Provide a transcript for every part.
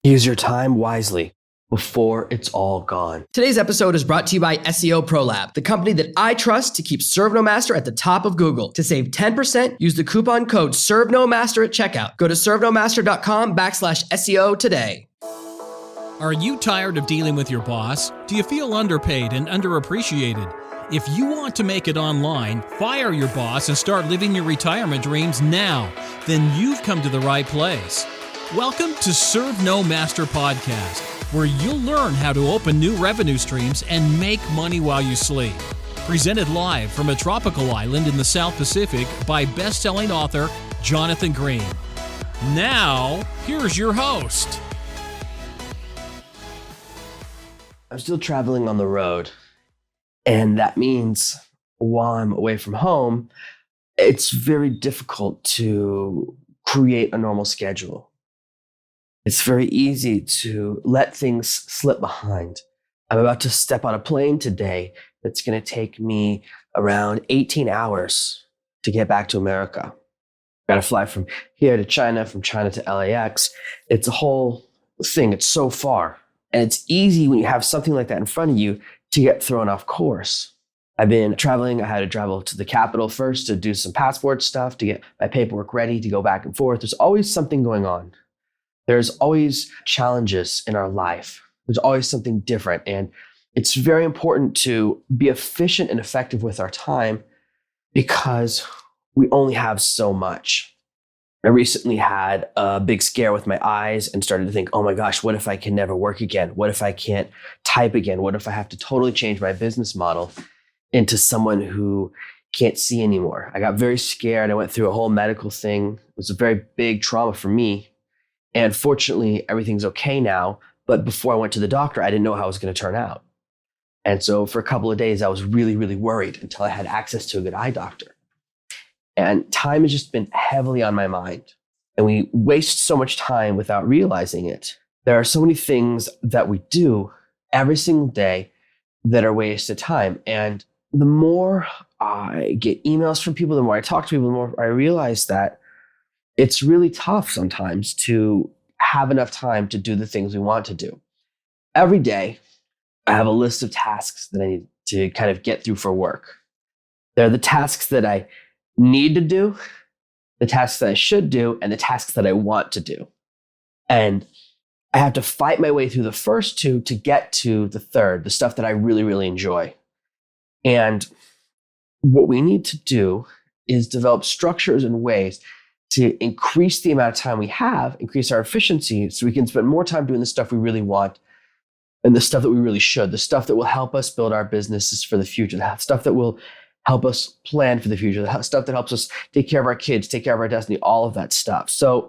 Use your time wisely before it's all gone. Today's episode is brought to you by SEO ProLab, the company that I trust to keep servenomaster at the top of Google. To save 10%, use the coupon code servenomaster at checkout. Go to servenomaster.com/SEO today. Are you tired of dealing with your boss? Do you feel underpaid and underappreciated? If you want to make it online, fire your boss and start living your retirement dreams now, then you've come to the right place. Welcome to ServenoMaster Podcast, where you'll learn how to open new revenue streams and make money while you sleep. Presented live from a tropical island in the South Pacific by best-selling author Jonathan Green. Now, here's your host. I'm still traveling on the road, and that means while I'm away from home, it's very difficult to create a normal schedule. It's very easy to let things slip behind. I'm about to step on a plane today that's going to take me around 18 hours to get back to America. Got to fly from here to China, from China to LAX. It's a whole thing. It's so far. And it's easy when you have something like that in front of you to get thrown off course. I've been traveling. I had to travel to the capital first to do some passport stuff, to get my paperwork ready, to go back and forth. There's always something going on. There's always challenges in our life. There's always something different. And it's very important to be efficient and effective with our time because we only have so much. I recently had a big scare with my eyes and started to think, oh my gosh, what if I can never work again? What if I can't type again? What if I have to totally change my business model into someone who can't see anymore? I got very scared. I went through a whole medical thing. It was a very big trauma for me. And fortunately, everything's okay now. But before I went to the doctor, I didn't know how it was going to turn out. And so for a couple of days, I was really, really worried until I had access to a good eye doctor. And time has just been heavily on my mind. And we waste so much time without realizing it. There are so many things that we do every single day that are wasted time. And the more I get emails from people, the more I talk to people, the more I realize that it's really tough sometimes to have enough time to do the things we want to do. Every day, I have a list of tasks that I need to kind of get through for work. They're the tasks that I need to do, the tasks that I should do, and the tasks that I want to do. And I have to fight my way through the first two to get to the third, the stuff that I really, really enjoy. And what we need to do is develop structures and ways to increase the amount of time we have, increase our efficiency so we can spend more time doing the stuff we really want and the stuff that we really should, the stuff that will help us build our businesses for the future, the stuff that will help us plan for the future, the stuff that helps us take care of our kids, take care of our destiny, all of that stuff. So I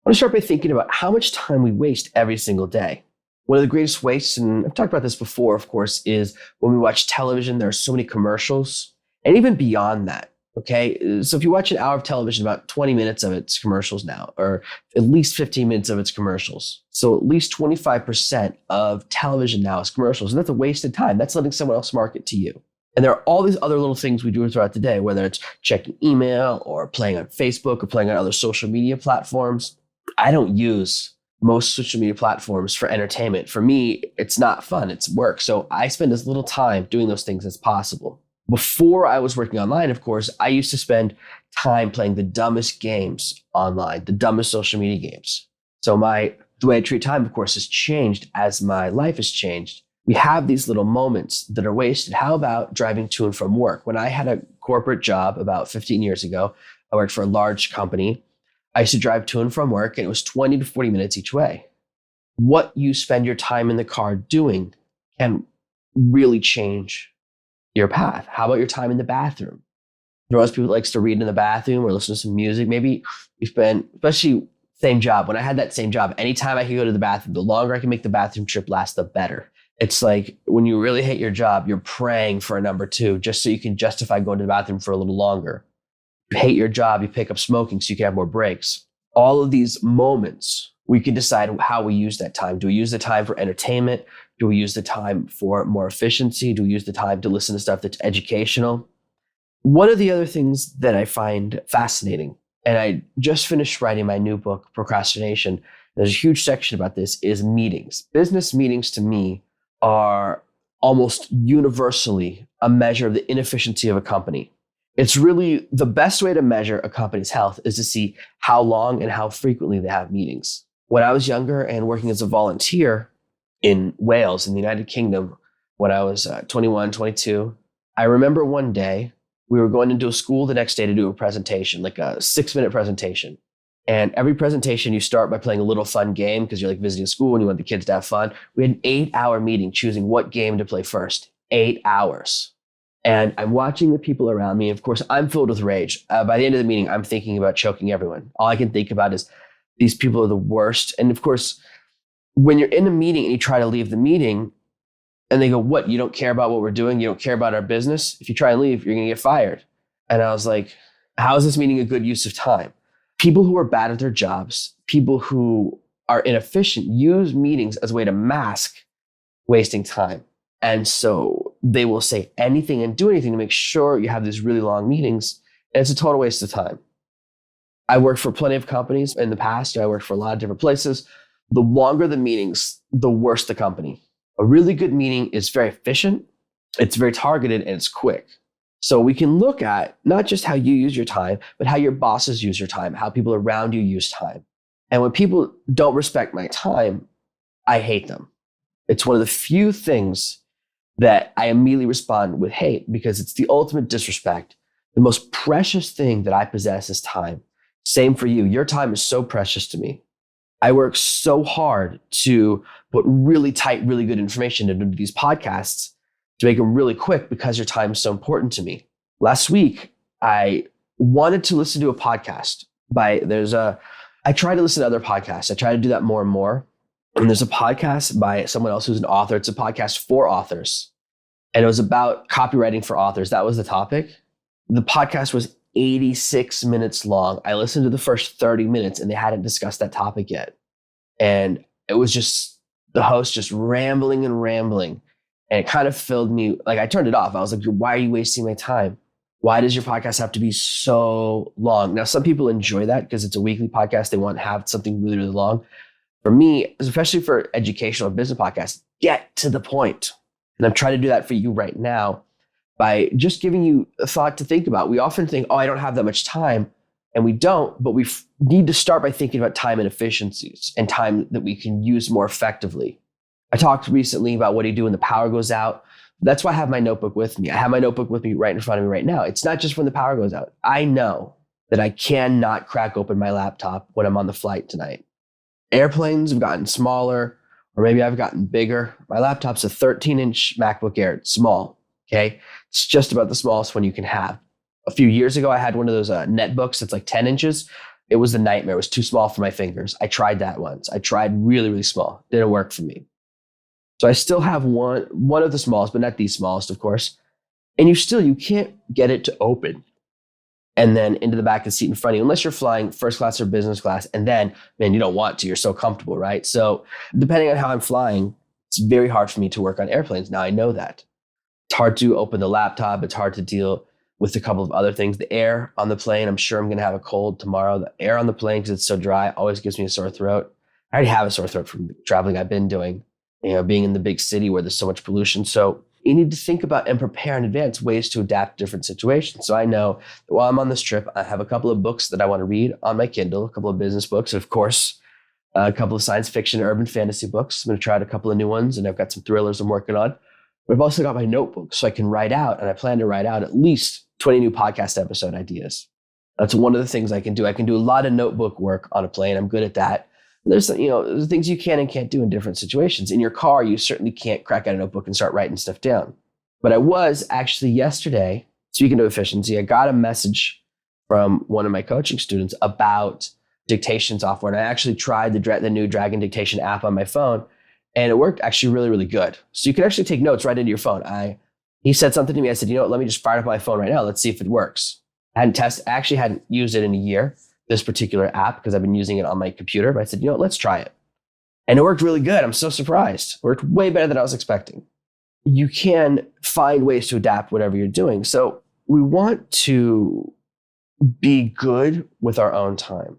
want to start by thinking about how much time we waste every single day. One of the greatest wastes, and I've talked about this before, of course, is when we watch television, there are so many commercials, and even beyond that. Okay, so if you watch an hour of television, about 20 minutes of it's commercials now, or at least 15 minutes of it's commercials. So at least 25% of television now is commercials. And that's a wasted time. That's letting someone else market to you. And there are all these other little things we do throughout the day, whether it's checking email or playing on Facebook or playing on other social media platforms. I don't use most social media platforms for entertainment. For me, it's not fun, it's work. So I spend as little time doing those things as possible. Before I was working online, of course, I used to spend time playing the dumbest games online, the dumbest social media games. So the way I treat time, of course, has changed as my life has changed. We have these little moments that are wasted. How about driving to and from work? When I had a corporate job about 15 years ago, I worked for a large company. I used to drive to and from work, and it was 20 to 40 minutes each way. What you spend your time in the car doing can really change your path. How about your time in the bathroom? There are most people that likes to read in the bathroom or listen to some music. Maybe you spend, especially same job. When I had that same job, anytime I could go to the bathroom, the longer I can make the bathroom trip last, the better. It's like when you really hate your job, you're praying for a number two just so you can justify going to the bathroom for a little longer. You hate your job, you pick up smoking so you can have more breaks. All of these moments, we can decide how we use that time. Do we use the time for entertainment? Do we use the time for more efficiency? Do we use the time to listen to stuff that's educational? One of the other things that I find fascinating, and I just finished writing my new book, Procrastination, There's a huge section about this is meetings. Business meetings to me are almost universally a measure of the inefficiency of a company. It's really the best way to measure a company's health is to see how long and how frequently they have meetings. When I was younger and working as a volunteer in Wales, in the United Kingdom, when I was 21, 22, I remember one day we were going into a school the next day to do a presentation, like a 6-minute presentation. And every presentation you start by playing a little fun game because you're like visiting school and you want the kids to have fun. We had an 8-hour meeting choosing what game to play first. 8 hours. And I'm watching the people around me. Of course, I'm filled with rage. By the end of the meeting, I'm thinking about choking everyone. All I can think about is these people are the worst. And of course, when you're in a meeting and you try to leave the meeting and they go, what, you don't care about what we're doing? You don't care about our business? If you try and leave, you're going to get fired. And I was like, how is this meeting a good use of time? People who are bad at their jobs, people who are inefficient, use meetings as a way to mask wasting time. And so they will say anything and do anything to make sure you have these really long meetings. And it's a total waste of time. I worked for plenty of companies in the past. I worked for a lot of different places. The longer the meetings, the worse the company. A really good meeting is very efficient, it's very targeted, and it's quick. So we can look at not just how you use your time, but how your bosses use your time, how people around you use time. And when people don't respect my time, I hate them. It's one of the few things that I immediately respond with hate because it's the ultimate disrespect. The most precious thing that I possess is time. Same for you. Your time is so precious to me. I work so hard to put really tight, really good information into these podcasts to make them really quick because your time is so important to me. Last week, I wanted to listen to a podcast I try to listen to other podcasts. I try to do that more and more. And there's a podcast by someone else who's an author. It's a podcast for authors. And it was about copywriting for authors. That was the topic. The podcast was 86 minutes long. I listened to the first 30 minutes and they hadn't discussed that topic yet. And it was just the host just rambling and rambling. And it kind of filled me, like I turned it off. I was like, why are you wasting my time? Why does your podcast have to be so long? Now, some people enjoy that because it's a weekly podcast. They want to have something really, really long. For me, especially for educational business podcasts, get to the point. And I'm trying to do that for you right now by just giving you a thought to think about. We often think, I don't have that much time. And we don't, but we need to start by thinking about time and efficiencies and time that we can use more effectively. I talked recently about what do you do when the power goes out. That's why I have my notebook with me. I have my notebook with me right in front of me right now. It's not just when the power goes out. I know that I cannot crack open my laptop when I'm on the flight tonight. Airplanes have gotten smaller, or maybe I've gotten bigger. My laptop's a 13-inch MacBook Air. It's small, okay? It's just about the smallest one you can have. A few years ago, I had one of those netbooks that's like 10 inches. It was a nightmare. It was too small for my fingers. I tried that once. I tried really, really small. Didn't work for me. So I still have one of the smallest, but not the smallest, of course. And you can't get it to open and then into the back of the seat in front of you, unless you're flying first class or business class. And then, man, you don't want to. You're so comfortable, right? So depending on how I'm flying, it's very hard for me to work on airplanes. Now I know that. It's hard to open the laptop. It's hard to deal with a couple of other things. The air on the plane, I'm sure I'm going to have a cold tomorrow. The air on the plane, because it's so dry, always gives me a sore throat. I already have a sore throat from traveling I've been doing, being in the big city where there's so much pollution. So you need to think about and prepare in advance ways to adapt to different situations. So I know that while I'm on this trip, I have a couple of books that I want to read on my Kindle, a couple of business books, and of course, a couple of science fiction, urban fantasy books. I'm going to try out a couple of new ones, and I've got some thrillers I'm working on. But I've also got my notebook so I can write out, and I plan to write out at least 20 new podcast episode ideas. That's one of the things I can do. I can do a lot of notebook work on a plane. I'm good at that. There's things you can and can't do in different situations. In your car, you certainly can't crack out a notebook and start writing stuff down. But I was actually yesterday, speaking of efficiency, I got a message from one of my coaching students about dictation software. And I actually tried the new Dragon Dictation app on my phone, and it worked actually really, really good. So you can actually take notes right into your phone. He said something to me. I said, let me just fire up my phone right now. Let's see if it works. I actually hadn't used it in a year, this particular app, because I've been using it on my computer. But I said, let's try it. And it worked really good. I'm so surprised. It worked way better than I was expecting. You can find ways to adapt whatever you're doing. So we want to be good with our own time.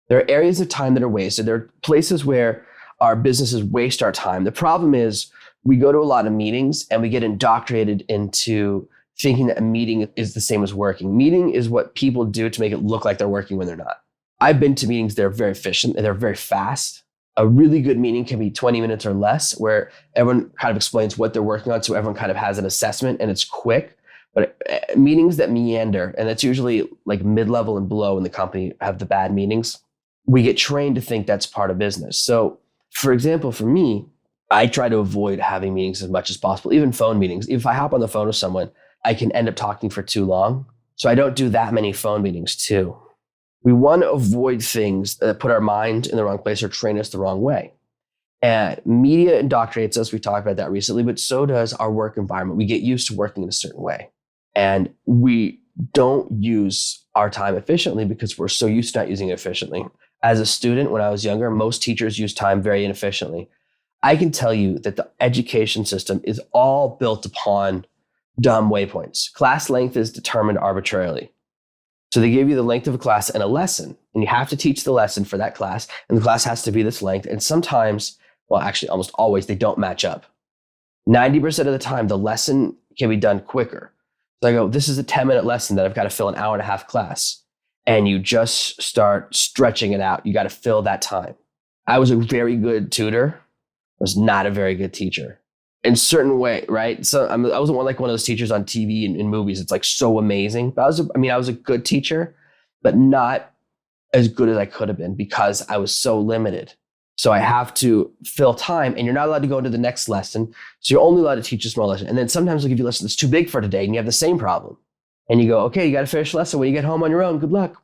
There are areas of time that are wasted. There are places where our businesses waste our time. The problem is we go to a lot of meetings and we get indoctrinated into thinking that a meeting is the same as working. Meeting is what people do to make it look like they're working when they're not. I've been to meetings that are very efficient and they're very fast. A really good meeting can be 20 minutes or less, where everyone kind of explains what they're working on, so everyone kind of has an assessment and it's quick. But meetings that meander, and that's usually like mid-level and below in the company, have the bad meetings. We get trained to think that's part of business. So, for example, for me, I try to avoid having meetings as much as possible, even phone meetings. If I hop on the phone with someone, I can end up talking for too long. So I don't do that many phone meetings too. We want to avoid things that put our mind in the wrong place or train us the wrong way. And media indoctrinates us. We talked about that recently, but so does our work environment. We get used to working in a certain way. And we don't use our time efficiently because we're so used to not using it efficiently. As a student, when I was younger, most teachers use time very inefficiently. I can tell you that the education system is all built upon dumb waypoints. Class length is determined arbitrarily. So they give you the length of a class and a lesson, and you have to teach the lesson for that class, and the class has to be this length. And sometimes, well, actually almost always, they don't match up. 90% of the time, the lesson can be done quicker. So I go, this is a 10-minute lesson that I've got to fill an hour and a half class. And you just start stretching it out. You got to fill that time. I was a very good tutor. I was not a very good teacher. In certain way, right? So I wasn't one of those teachers on TV and in movies. It's like so amazing. But I was a good teacher, but not as good as I could have been because I was so limited. So I have to fill time, and you're not allowed to go into the next lesson. So you're only allowed to teach a small lesson. And then sometimes they'll give you a lesson that's too big for today, and you have the same problem. And you go, okay, you got to finish the lesson. When you get home on your own, good luck.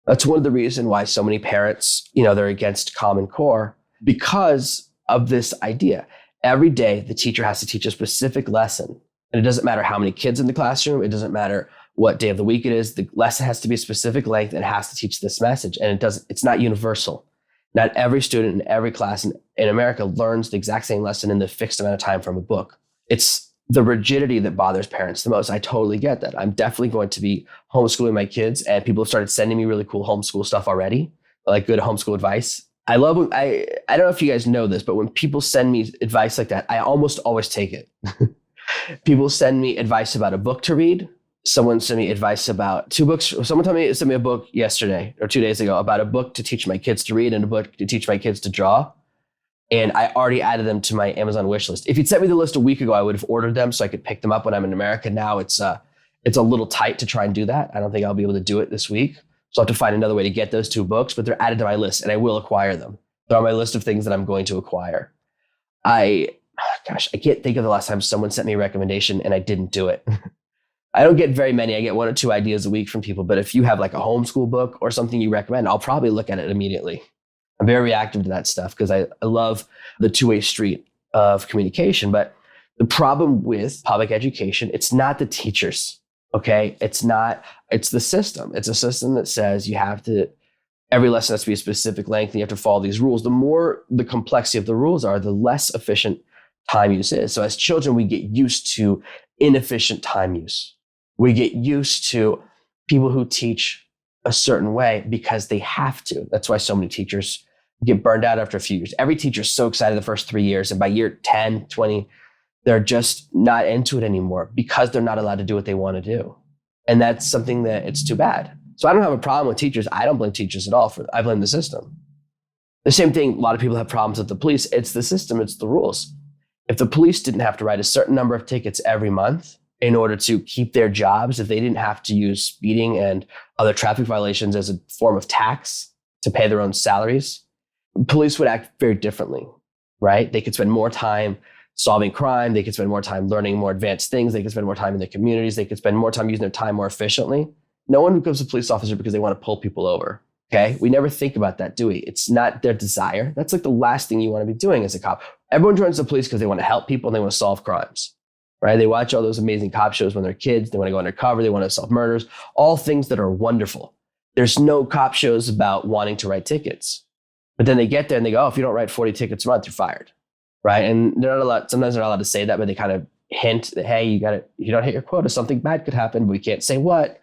That's one of the reasons why so many parents, they're against Common Core, because of this idea. Every day, the teacher has to teach a specific lesson. And it doesn't matter how many kids in the classroom. It doesn't matter what day of the week it is. The lesson has to be a specific length and has to teach this message. And it's not universal. Not every student in every class in America learns the exact same lesson in the fixed amount of time from a book. It's the rigidity that bothers parents the most. I totally get that. I'm definitely going to be homeschooling my kids, and people have started sending me really cool homeschool stuff already, like good homeschool advice. I don't know if you guys know this, but when people send me advice like that, I almost always take it. People send me advice about a book to read. Someone sent me advice about 2 books. Someone sent me a book yesterday or 2 days ago about a book to teach my kids to read and a book to teach my kids to draw. And I already added them to my Amazon wish list. If you'd sent me the list a week ago, I would have ordered them so I could pick them up when I'm in America. Now it's a little tight to try and do that. I don't think I'll be able to do it this week. So I'll have to find another way to get those 2 books, but they're added to my list and I will acquire them. They're on my list of things that I'm going to acquire. I can't think of the last time someone sent me a recommendation and I didn't do it. I don't get very many. I get 1 or 2 ideas a week from people, but if you have like a homeschool book or something you recommend, I'll probably look at it immediately. I'm very reactive to that stuff because I love the two-way street of communication. But the problem with public education, it's not the teachers, okay? It's the system. It's a system that says every lesson has to be a specific length and you have to follow these rules. The more the complexity of the rules are, the less efficient time use is. So as children, we get used to inefficient time use. We get used to people who teach a certain way because they have to. That's why so many teachers get burned out after a few years. Every teacher is so excited the first 3 years, and by year 10, 20, they're just not into it anymore because they're not allowed to do what they want to do. And that's something that it's too bad. So I don't have a problem with teachers. I don't blame teachers at all. I blame the system. The same thing, a lot of people have problems with the police. It's the system, it's the rules. If the police didn't have to write a certain number of tickets every month in order to keep their jobs, if they didn't have to use speeding and other traffic violations as a form of tax to pay their own salaries, police would act very differently, right? They could spend more time solving crime. They could spend more time learning more advanced things. They could spend more time in their communities. They could spend more time using their time more efficiently. No one becomes a police officer because they want to pull people over, okay? We never think about that, do we? It's not their desire. That's like the last thing you want to be doing as a cop. Everyone joins the police because they want to help people and they want to solve crimes, right? They watch all those amazing cop shows when they're kids. They want to go undercover. They want to solve murders, all things that are wonderful. There's no cop shows about wanting to write tickets. But then they get there and they go, oh, if you don't write 40 tickets a month, you're fired, right? And sometimes they're not allowed to say that, but they kind of hint that, hey, you don't hit your quota, something bad could happen, but we can't say what.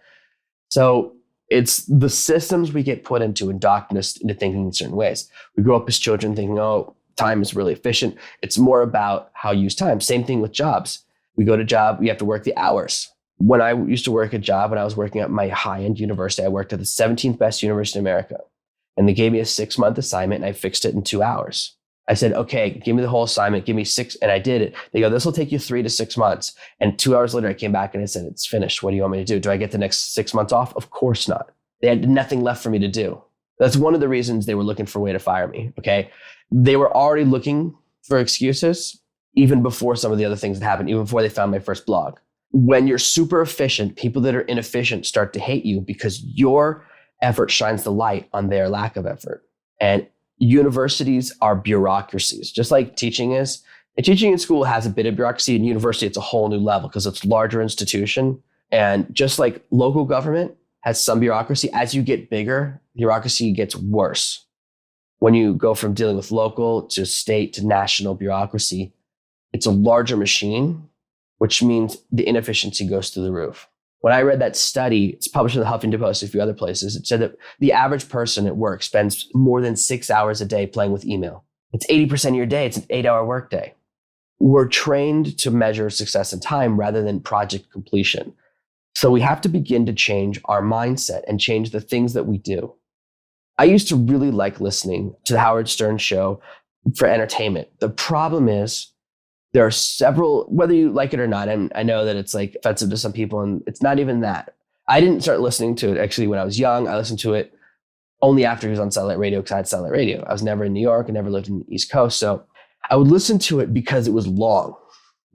So It's the systems we get put into indoctrinate us into thinking in certain ways. We grow up as children thinking, oh, time is really efficient. It's more about how you use time. Same thing with jobs. We go to job, we have to work the hours. When I used to work a job, when I was working at my high-end university, I worked at the 17th best university in America. And they gave me a 6-month assignment and I fixed it in 2 hours. I said, okay, give me the whole assignment, give me 6, and I did it. They go, this will take you 3 to 6 months. And 2 hours later, I came back and I said, it's finished. What do you want me to do? Do I get the next 6 months off? Of course not. They had nothing left for me to do. That's one of the reasons they were looking for a way to fire me, okay? They were already looking for excuses even before some of the other things that happened, even before they found my first blog. When you're super efficient, people that are inefficient start to hate you because your effort shines the light on their lack of effort. And universities are bureaucracies, just like teaching is. And teaching in school has a bit of bureaucracy. In university, it's a whole new level because it's a larger institution. And just like local government has some bureaucracy, as you get bigger, bureaucracy gets worse. When you go from dealing with local to state to national bureaucracy, it's a larger machine, which means the inefficiency goes through the roof. When I read that study, it's published in the Huffington Post, a few other places, it said that the average person at work spends more than 6 hours a day playing with email. It's 80% of your day. It's an 8-hour workday. We're trained to measure success in time rather than project completion. So we have to begin to change our mindset and change the things that we do. I used to really like listening to the Howard Stern show for entertainment. The problem is there are several, whether you like it or not, and I know that it's like offensive to some people, and it's not even that. I didn't start listening to it actually when I was young. I listened to it only after he was on satellite radio because I had satellite radio. I was never in New York. I never lived in the East Coast. So I would listen to it because it was long.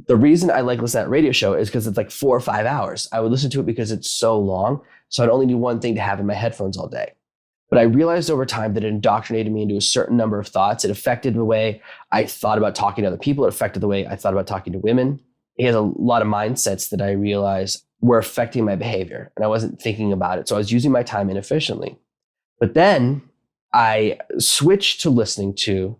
The reason I like listening to that radio show is because it's like 4 or 5 hours. I would listen to it because it's so long. So I'd only do one thing to have in my headphones all day. But I realized over time that it indoctrinated me into a certain number of thoughts. It affected the way I thought about talking to other people. It affected the way I thought about talking to women. It has a lot of mindsets that I realized were affecting my behavior, and I wasn't thinking about it. So I was using my time inefficiently. But then I switched to listening to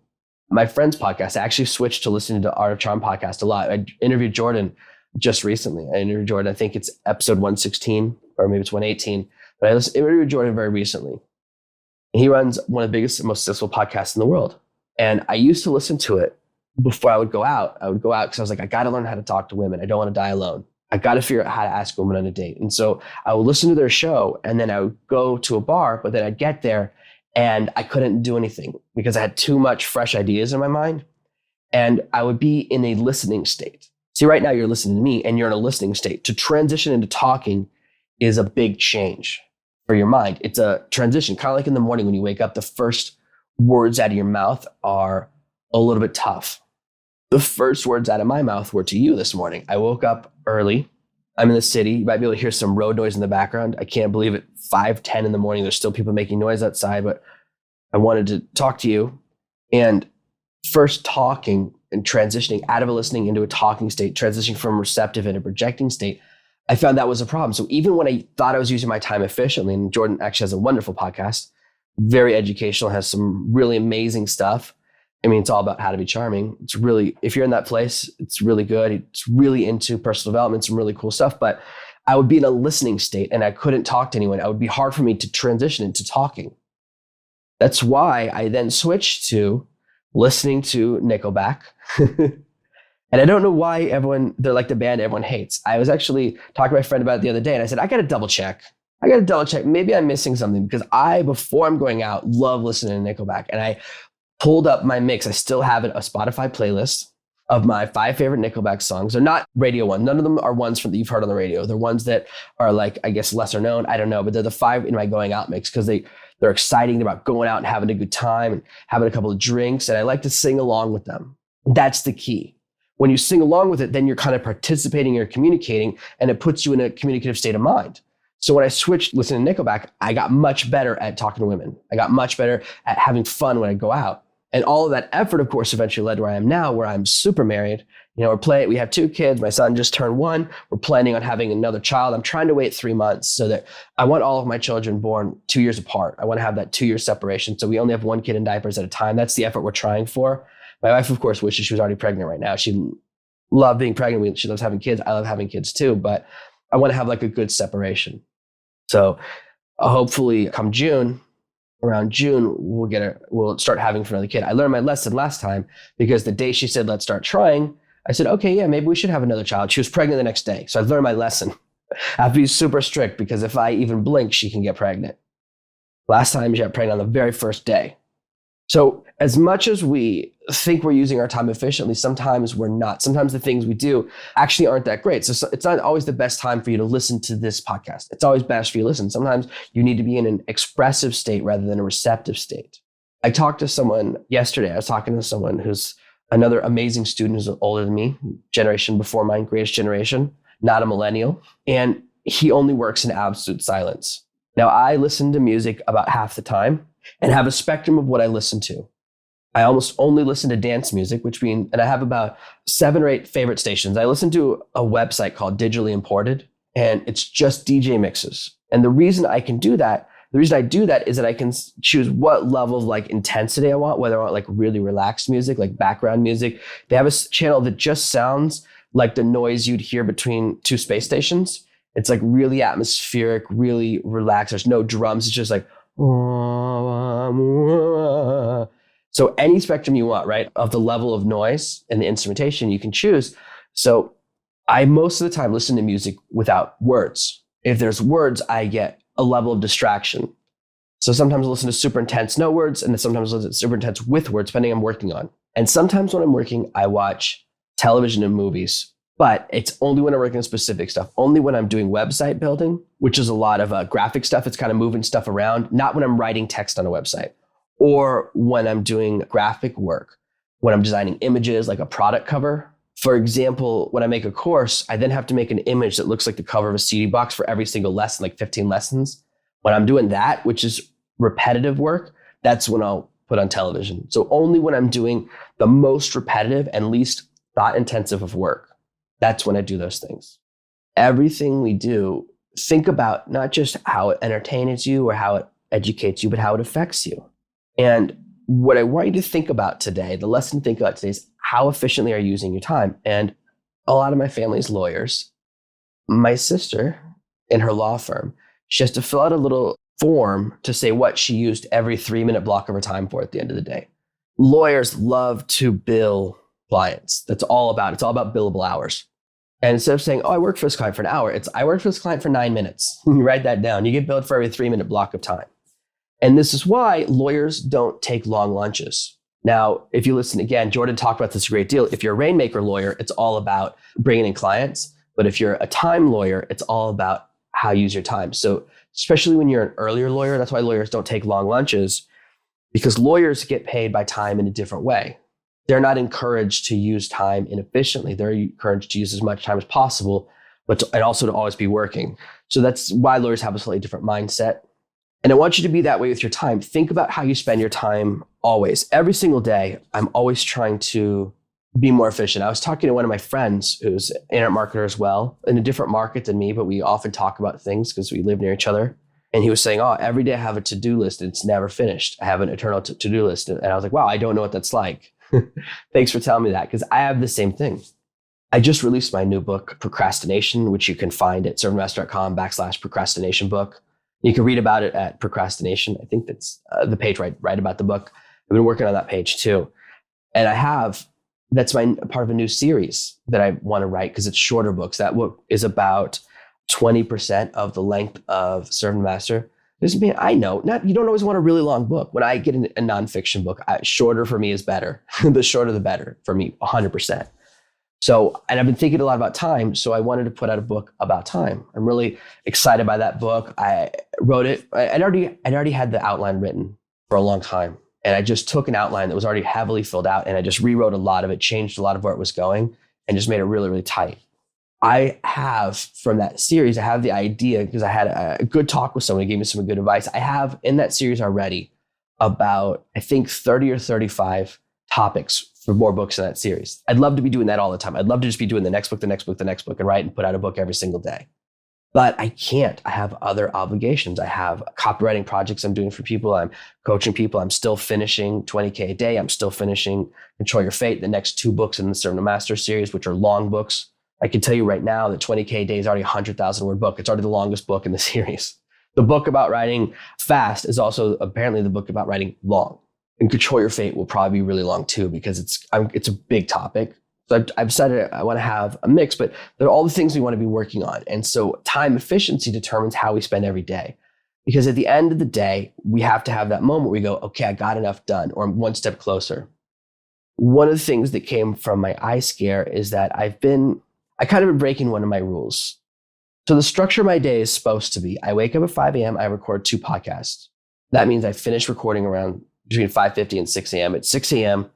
my friend's podcast. I actually switched to listening to Art of Charm podcast a lot. I interviewed Jordan just recently. I interviewed Jordan, I think it's episode 116, or maybe it's 118. But I interviewed Jordan very recently. He runs one of the biggest and most successful podcasts in the world. And I used to listen to it before I would go out. I would go out because I was like, I got to learn how to talk to women. I don't want to die alone. I got to figure out how to ask a woman on a date. And so I would listen to their show and then I would go to a bar, but then I'd get there and I couldn't do anything because I had too much fresh ideas in my mind. And I would be in a listening state. See, right now you're listening to me and you're in a listening state. To transition into talking is a big change for your mind. It's a transition, kind of like in the morning when you wake up, the first words out of your mouth are a little bit tough. The first words out of my mouth were to you this morning. I woke up early. I'm in the city. You might be able to hear some road noise in the background. I can't believe it. 5:10 in the morning, there's still people making noise outside, but I wanted to talk to you. And first talking and transitioning out of a listening into a talking state, transitioning from receptive into projecting state, I found that was a problem. So even when I thought I was using my time efficiently, and Jordan actually has a wonderful podcast, very educational, has some really amazing stuff. I mean, it's all about how to be charming. It's really, if you're in that place, it's really good. It's really into personal development, some really cool stuff. But I would be in a listening state and I couldn't talk to anyone. It would be hard for me to transition into talking. That's why I then switched to listening to Nickelback. And I don't know why they're like the band everyone hates. I was actually talking to my friend about it the other day and I said, I got to double check. Maybe I'm missing something because before I'm going out, love listening to Nickelback. And I pulled up my mix. I still have a Spotify playlist of my 5 favorite Nickelback songs. They're not radio ones. None of them are ones that you've heard on the radio. They're ones that are like, I guess, lesser known. I don't know, but they're the 5 in my going out mix because they're exciting. They're about going out and having a good time and having a couple of drinks. And I like to sing along with them. That's the key. When you sing along with it, then you're kind of participating, you're communicating, and it puts you in a communicative state of mind. So when I switched listening to Nickelback, I got much better at talking to women. I got much better at having fun when I go out. And all of that effort, of course, eventually led to where I am now, where I'm super married. You know, we have 2 kids. My son just turned 1. We're planning on having another child. I'm trying to wait 3 months so that I want all of my children born 2 years apart. I want to have that 2-year separation. So we only have 1 kid in diapers at a time. That's the effort we're trying for. My wife, of course, wishes she was already pregnant right now. She loved being pregnant. She loves having kids. I love having kids too, but I want to have like a good separation. So hopefully come June, around June, we'll start having for another kid. I learned my lesson last time because the day she said, let's start trying, I said, okay, yeah, maybe we should have another child. She was pregnant the next day. So I learned my lesson. I have to be super strict because if I even blink, she can get pregnant. Last time she got pregnant on the very first day. So as much as we think we're using our time efficiently, sometimes we're not. Sometimes the things we do actually aren't that great. So it's not always the best time for you to listen to this podcast. It's always best for you to listen. Sometimes you need to be in an expressive state rather than a receptive state. I talked to someone yesterday. I was talking to someone who's another amazing student who's older than me, generation before mine, greatest generation, not a millennial. And he only works in absolute silence. Now, I listen to music about half the time and have a spectrum of what I listen to. I almost only listen to dance music, and I have about 7 or 8 favorite stations. I listen to a website called Digitally Imported, and it's just DJ mixes. And the reason I do that is that I can choose what level of like intensity I want, whether I want like really relaxed music, like background music. They have a channel that just sounds like the noise you'd hear between 2 space stations. It's like really atmospheric, really relaxed. There's no drums. It's just like, so any spectrum you want, right, of the level of noise and the instrumentation you can choose. So I most of the time listen to music without words. If there's words, I get a level of distraction. So sometimes I listen to super intense, no words, and then sometimes I listen to super intense with words, depending on what I'm working on. And sometimes when I'm working, I watch television and movies, but it's only when I'm working on specific stuff, only when I'm doing website building, which is a lot of graphic stuff. It's kind of moving stuff around, not when I'm writing text on a website, or when I'm doing graphic work, when I'm designing images like a product cover. For example, when I make a course, I then have to make an image that looks like the cover of a CD box for every single lesson, like 15 lessons. When I'm doing that, which is repetitive work, that's when I'll put on television. So only when I'm doing the most repetitive and least thought intensive of work, that's when I do those things. Everything we do, think about not just how it entertains you or how it educates you, but how it affects you. And what I want you to think about today, the lesson to think about today is how efficiently are you using your time? And a lot of my family's lawyers. My sister in her law firm, she has to fill out a little form to say what she used every 3-minute block of her time for at the end of the day. Lawyers love to bill clients. It's all about billable hours. And instead of saying, oh, I worked for this client for an hour, it's I worked for this client for 9 minutes. You write that down. You get billed for every 3-minute block of time. And this is why lawyers don't take long lunches. Now, if you listen again, Jordan talked about this a great deal. If you're a rainmaker lawyer, it's all about bringing in clients. But if you're a time lawyer, it's all about how you use your time. So especially when you're an earlier lawyer, that's why lawyers don't take long lunches, because lawyers get paid by time in a different way. They're not encouraged to use time inefficiently. They're encouraged to use as much time as possible, and also to always be working. So that's why lawyers have a slightly different mindset. And I want you to be that way with your time. Think about how you spend your time always. Every single day, I'm always trying to be more efficient. I was talking to one of my friends who's an internet marketer as well, in a different market than me, but we often talk about things because we live near each other. And he was saying, oh, every day I have a to-do list and it's never finished. I have an eternal to-do list. And I was like, wow, I don't know what that's like. Thanks for telling me that, because I have the same thing. I just released my new book, Procrastination, which you can find at servenomaster.com/procrastination book. You can read about it at Procrastination. I think that's the page right about the book. I've been working on that page too. And that's part of a new series that I want to write because it's shorter books. That book is about 20% of the length of ServenoMaster. I know, you don't always want a really long book. When I get a nonfiction book, shorter for me is better. The shorter, the better for me, 100%. So, and I've been thinking a lot about time, so I wanted to put out a book about time. I'm really excited by that book. I wrote it. I'd already had the outline written for a long time, and I just took an outline that was already heavily filled out, and I just rewrote a lot of it, changed a lot of where it was going, and just made it really, really tight. I have, from that series, I have the idea, because I had a good talk with someone who gave me some good advice. I have in that series already about, I think, 30 or 35 topics for more books in that series. I'd love to be doing that all the time. I'd love to just be doing the next book, and write and put out a book every single day. But I can't. I have other obligations. I have copywriting projects I'm doing for people. I'm coaching people. I'm still finishing 20K a day. I'm still finishing Control Your Fate, the next 2 books in the ServenoMaster series, which are long books. I can tell you right now that 20K a day is already a 100,000 word book. It's already the longest book in the series. The book about writing fast is also apparently the book about writing long. And Control Your Fate will probably be really long too, because it's a big topic. So I've decided I want to have a mix, but there are all the things we want to be working on. And so time efficiency determines how we spend every day. Because at the end of the day, we have to have that moment where we go, okay, I got enough done, or I'm one step closer. One of the things that came from my eye scare is that I kind of been breaking one of my rules. So the structure of my day is supposed to be, I wake up at 5 a.m., I record 2 podcasts. That means I finish recording around between 5:50 and 6 a.m. At 6 a.m.,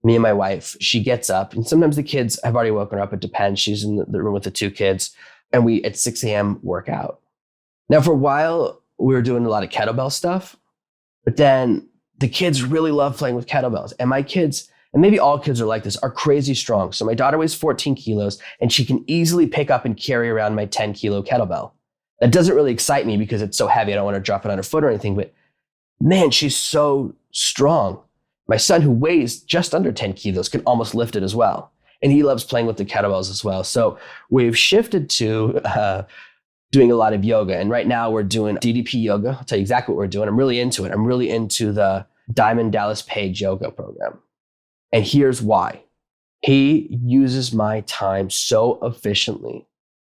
me and my wife, she gets up, and sometimes the kids have already woken her up. It depends. She's in the room with the 2 kids, and we, at 6 a.m., work out. Now, for a while, we were doing a lot of kettlebell stuff, but then the kids really love playing with kettlebells. And my kids, and maybe all kids are like this, are crazy strong. So my daughter weighs 14 kilos, and she can easily pick up and carry around my 10-kilo kettlebell. That doesn't really excite me because it's so heavy. I don't want to drop it on her foot or anything, but man, she's so strong. My son, who weighs just under 10 kilos, can almost lift it as well. And he loves playing with the kettlebells as well. So we've shifted to doing a lot of yoga. And right now we're doing DDP yoga. I'll tell you exactly what we're doing. I'm really into it. I'm really into the Diamond Dallas Page yoga program. And here's why. He uses my time so efficiently.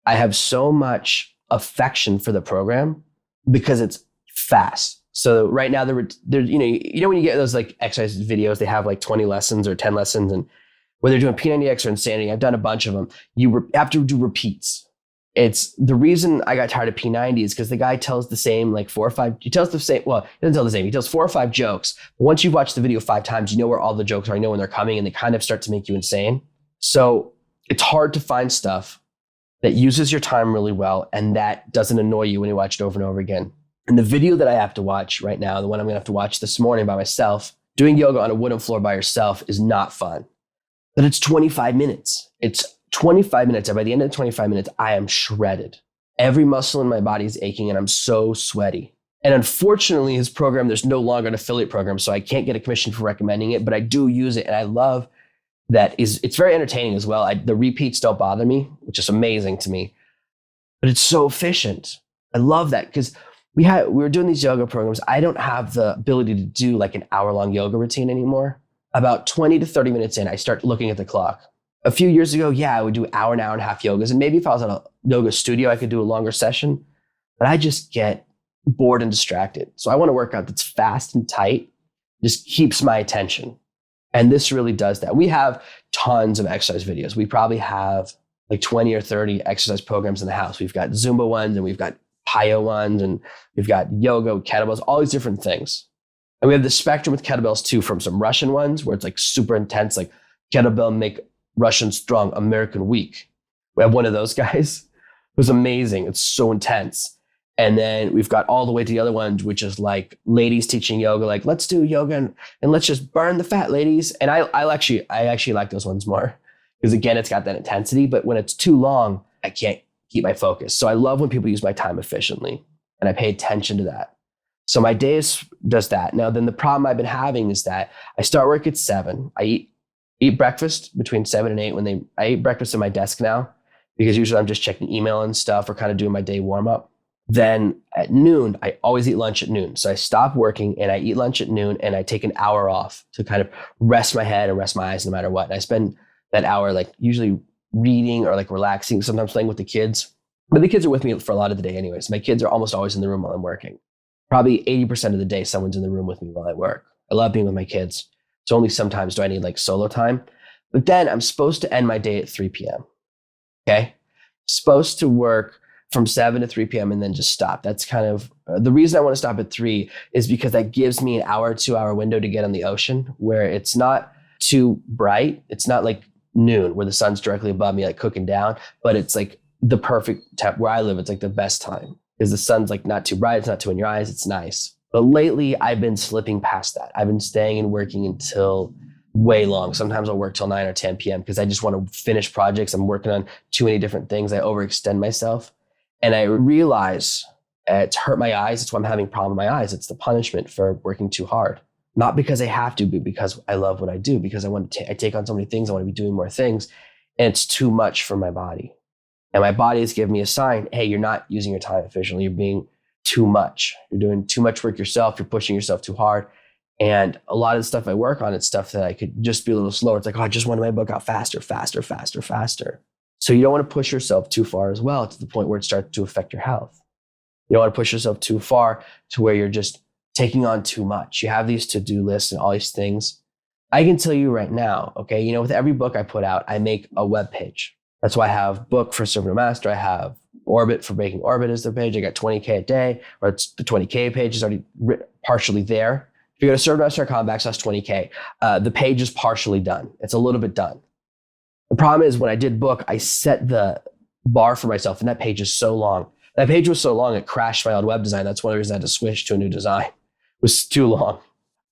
I have so much affection for the program because it's fast. So right now, they're you know when you get those like exercise videos, they have like 20 lessons or 10 lessons, and whether they're doing P90X or Insanity, I've done a bunch of them. You have to do repeats. It's the reason I got tired of P90 is because the guy tells the same like 4 or 5. He tells the same. Well, he doesn't tell the same. He tells 4 or 5 jokes. But once you've watched the video 5 times, you know where all the jokes are. You know when they're coming, and they kind of start to make you insane. So it's hard to find stuff that uses your time really well and that doesn't annoy you when you watch it over and over again. And the video that I have to watch right now, the one I'm going to have to watch this morning by myself, doing yoga on a wooden floor by yourself is not fun. But it's 25 minutes. It's 25 minutes. And by the end of the 25 minutes, I am shredded. Every muscle in my body is aching and I'm so sweaty. And unfortunately, his program, there's no longer an affiliate program, so I can't get a commission for recommending it, but I do use it. And I love that it's very entertaining as well. The repeats don't bother me, which is amazing to me, but it's so efficient. I love that because we were doing these yoga programs. I don't have the ability to do like an hour-long yoga routine anymore. About 20 to 30 minutes in, I start looking at the clock. A few years ago, I would do an hour and a half yogas. And maybe if I was at a yoga studio, I could do a longer session, but I just get bored and distracted. So I want to work out that's fast and tight, just keeps my attention. And this really does that. We have tons of exercise videos. We probably have like 20 or 30 exercise programs in the house. We've got Zumba ones, and we've got Plyo ones, and we've got yoga, kettlebells, all these different things. And we have the spectrum with kettlebells too, from some Russian ones where it's like super intense, like kettlebell make Russian strong, American weak. We have one of those guys. It was amazing. It's so intense. And then we've got all the way to the other ones, which is like ladies teaching yoga, like let's do yoga and let's just burn the fat, ladies. And I actually like those ones more because again, it's got that intensity, but when it's too long, I can't keep my focus. So I love when people use my time efficiently and I pay attention to that. So my day does that. Now, then the problem I've been having is that I start work at 7. I eat breakfast between 7 and 8 I eat breakfast at my desk now because usually I'm just checking email and stuff or kind of doing my day warm up. Then at noon, I always eat lunch at noon. So I stop working and I eat lunch at noon and I take an hour off to kind of rest my head and rest my eyes no matter what. And I spend that hour like usually reading or like relaxing, sometimes playing with the kids. But the kids are with me for a lot of the day anyways. My kids are almost always in the room while I'm working. Probably 80% of the day, someone's in the room with me while I work. I love being with my kids. So only sometimes do I need like solo time. But then I'm supposed to end my day at 3 p.m. Okay? Supposed to work from 7 to 3 p.m. and then just stop. That's kind of the reason I want to stop at 3 is because that gives me an hour, 2-hour window to get on the ocean where it's not too bright. It's not like noon where the sun's directly above me, like cooking down, but it's like the perfect temp where I live. It's like the best time because the sun's like not too bright. It's not too in your eyes. It's nice. But lately I've been slipping past that. I've been staying and working until way long. Sometimes I'll work till 9 or 10 p.m. because I just want to finish projects. I'm working on too many different things. I overextend myself. And I realize it's hurt my eyes. It's why I'm having a problem with my eyes. It's the punishment for working too hard. Not because I have to, but because I love what I do, because I take on so many things. I want to be doing more things. And it's too much for my body. And my body is giving me a sign, hey, you're not using your time efficiently. You're being too much. You're doing too much work yourself. You're pushing yourself too hard. And a lot of the stuff I work on, it's stuff that I could just be a little slower. It's like, oh, I just wanted my book out faster. So you don't want to push yourself too far as well to the point where it starts to affect your health. You don't want to push yourself too far to where you're just taking on too much. You have these to-do lists and all these things. I can tell you right now, okay, with every book I put out, I make a web page. That's why I have book for Servenomaster. I have Orbit for Breaking Orbit is the page. I got 20K a day, or it's the 20K page is already partially there. If you go to servenomaster.com/20K, the page is partially done. It's a little bit done. The problem is when I did book, I set the bar for myself, and that page is so long. That page was so long, it crashed my old web design. That's one of the reasons I had to switch to a new design. It was too long.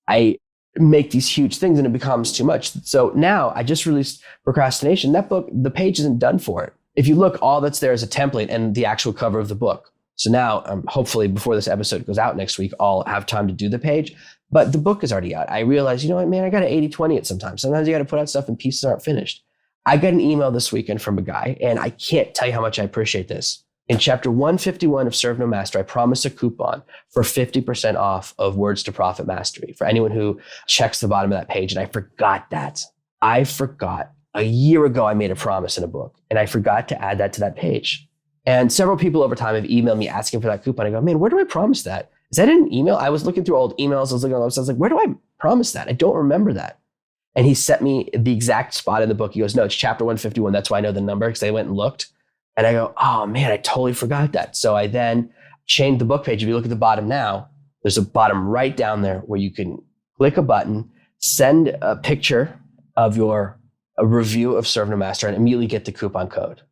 I make these huge things and it becomes too much. So now I just released Procrastination. That book, the page isn't done for it. If you look, all that's there is a template and the actual cover of the book. So now, hopefully before this episode goes out next week, I'll have time to do the page. But the book is already out. I realized, you know what, man, I got to 80-20 it sometimes. Sometimes you got to put out stuff and pieces aren't finished. I got an email this weekend from a guy, and I can't tell you how much I appreciate this. In chapter 151 of ServenoMaster, I promised a coupon for 50% off of Words to Profit Mastery for anyone who checks the bottom of that page. And I forgot that. I forgot. A year ago, I made a promise in a book, and I forgot to add that to that page. And several people over time have emailed me asking for that coupon. I go, man, where do I promise that? Is that in an email? I was looking through old emails. I was looking at websites. I was like, where do I promise that? I don't remember that. And he sent me the exact spot in the book. He goes, no, it's chapter 151. That's why I know the number, because I went and looked. And I go, oh man, I totally forgot that. So I then changed the book page. If you look at the bottom now, there's a bottom right down there where you can click a button, send a picture of a review of ServenoMaster, and immediately get the coupon code.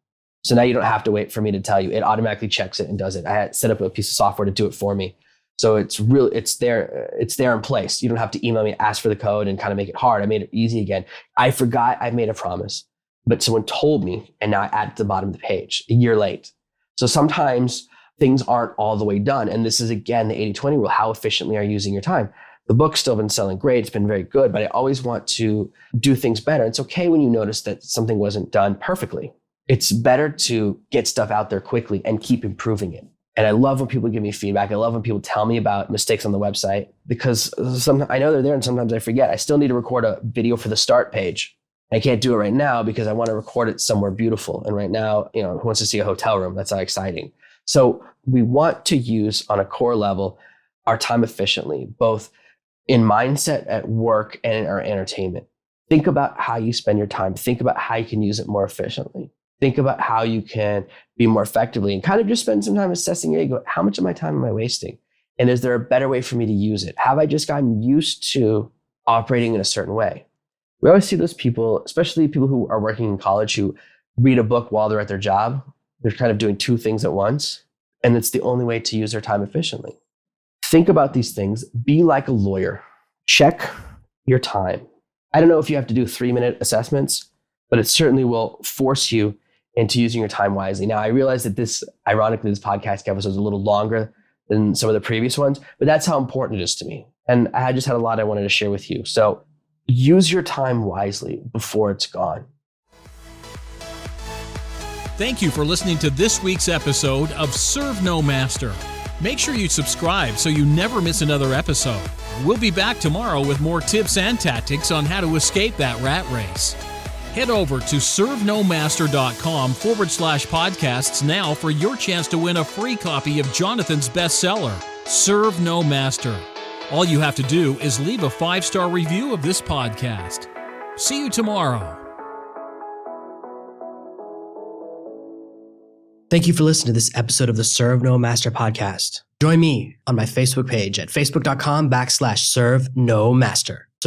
So now you don't have to wait for me to tell you. It automatically checks it and does it. I had set up a piece of software to do it for me. So it's there in place. You don't have to email me, ask for the code, and kind of make it hard. I made it easy again. I forgot I made a promise, but someone told me, and now I add it to the bottom of the page a year late. So sometimes things aren't all the way done. And this is, again, the 80-20 rule. How efficiently are you using your time? The book's still been selling great. It's been very good, but I always want to do things better. It's okay when you notice that something wasn't done perfectly. It's better to get stuff out there quickly and keep improving it. And I love when people give me feedback. I love when people tell me about mistakes on the website, because I know they're there and sometimes I forget. I still need to record a video for the start page. I can't do it right now because I want to record it somewhere beautiful. And right now, who wants to see a hotel room? That's not exciting. So we want to use, on a core level, our time efficiently, both in mindset at work and in our entertainment. Think about how you spend your time. Think about how you can use it more efficiently. Think about how you can be more effectively, and kind of just spend some time assessing your ego. How much of my time am I wasting? And is there a better way for me to use it? Have I just gotten used to operating in a certain way? We always see those people, especially people who are working in college, who read a book while they're at their job. They're kind of doing two things at once, and it's the only way to use their time efficiently. Think about these things. Be like a lawyer. Check your time. I don't know if you have to do 3-minute assessments, but it certainly will force you into using your time wisely. Now, I realize that this podcast episode is a little longer than some of the previous ones, but that's how important it is to me. And I just had a lot I wanted to share with you. So use your time wisely before it's gone. Thank you for listening to this week's episode of ServenoMaster. Make sure you subscribe so you never miss another episode. We'll be back tomorrow with more tips and tactics on how to escape that rat race. Head over to servenomaster.com/podcasts now for your chance to win a free copy of Jonathan's bestseller, Serve No Master. All you have to do is leave a 5-star review of this podcast. See you tomorrow. Thank you for listening to this episode of the Serve No Master podcast. Join me on my Facebook page at facebook.com/ServeNoMaster.